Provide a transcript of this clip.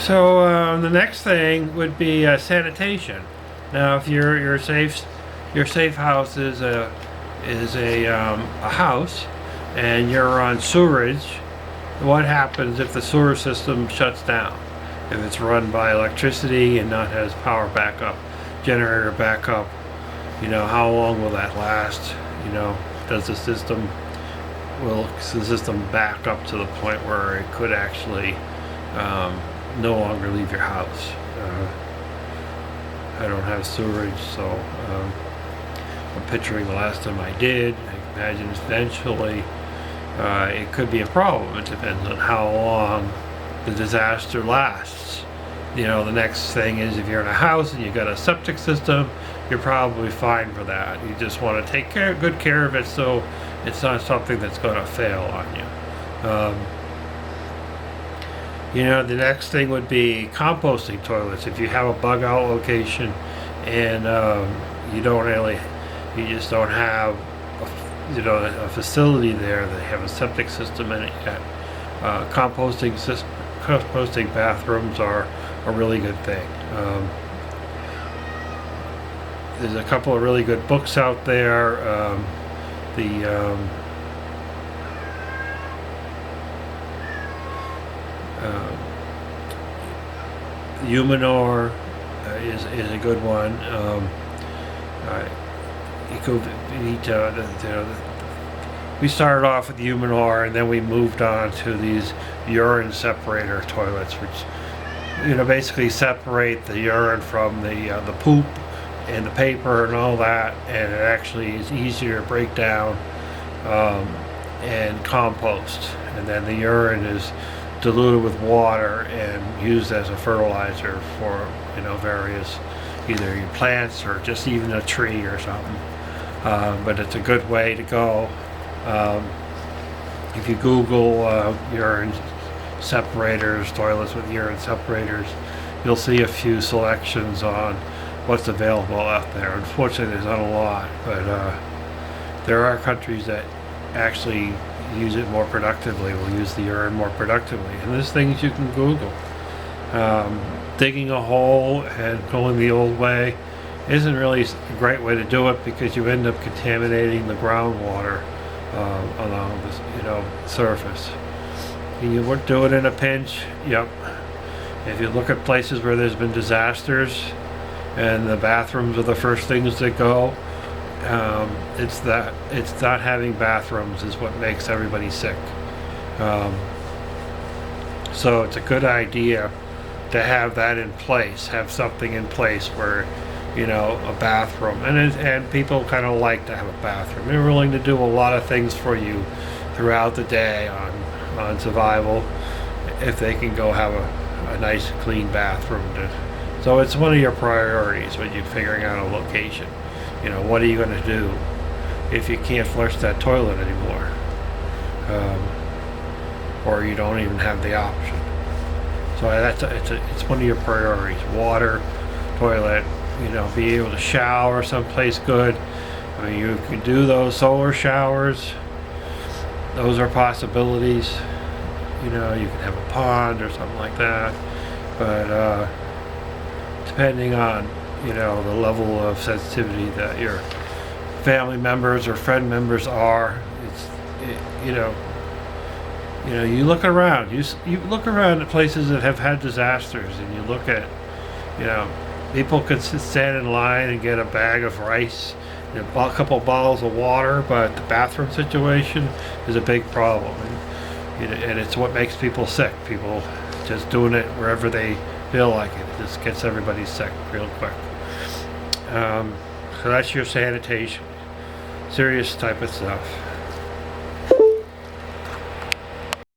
So the next thing would be sanitation. Now, if your safe house is a house, and you're on sewerage, what happens if the sewer system shuts down? If it's run by electricity and not has power backup, generator backup, how long will that last? Does the system back up to the point where it could actually no longer leave your house? I don't have sewerage, so I'm picturing the last time I did. I can imagine eventually it could be a problem. It depends on how long the disaster lasts. The next thing is, if you're in a house and you've got a septic system, you're probably fine for that. You just want to take good care of it so it's not something that's going to fail on you. The next thing would be composting toilets. If you have a bug out location and you just don't have a facility there that have a septic system in it yet, composting bathrooms are a really good thing. There's a couple of really good books out there. Humanor is a good one. We started off with Humanor, and then we moved on to these urine separator toilets, which basically separate the urine from the poop and the paper and all that, and it actually is easier to break down and compost. And then the urine is diluted with water and used as a fertilizer for various, either your plants or just even a tree or something. But it's a good way to go. If you Google urine separators, toilets with urine separators, you'll see a few selections on what's available out there. Unfortunately, there's not a lot, but there are countries that actually use it more productively, will use the urine more productively. And there's things you can Google. Digging a hole and going the old way isn't really a great way to do it, because you end up contaminating the groundwater along the surface. You would do it in a pinch. Yep. If you look at places where there's been disasters and the bathrooms are the first things that go, it's not having bathrooms is what makes everybody sick. So it's a good idea to have that in place, have something in place where a bathroom, and people kind of like to have a bathroom. They're willing to do a lot of things for you throughout the day on survival if they can go have a nice clean bathroom. So it's one of your priorities when you're figuring out a location. What are you going to do if you can't flush that toilet anymore, or you don't even have the option? So it's one of your priorities: water, toilet. Be able to shower someplace good. I mean, you can do those solar showers. Those are possibilities. You can have a pond or something like that. But depending on the level of sensitivity that your family members or friend members are, you look around. You look around at places that have had disasters, and you look at people could stand in line and get a bag of rice and a couple of bottles of water, but the bathroom situation is a big problem, and it's what makes people sick. People just doing it wherever they feel like it. It just gets everybody sick real quick. So that's your sanitation. Serious type of stuff.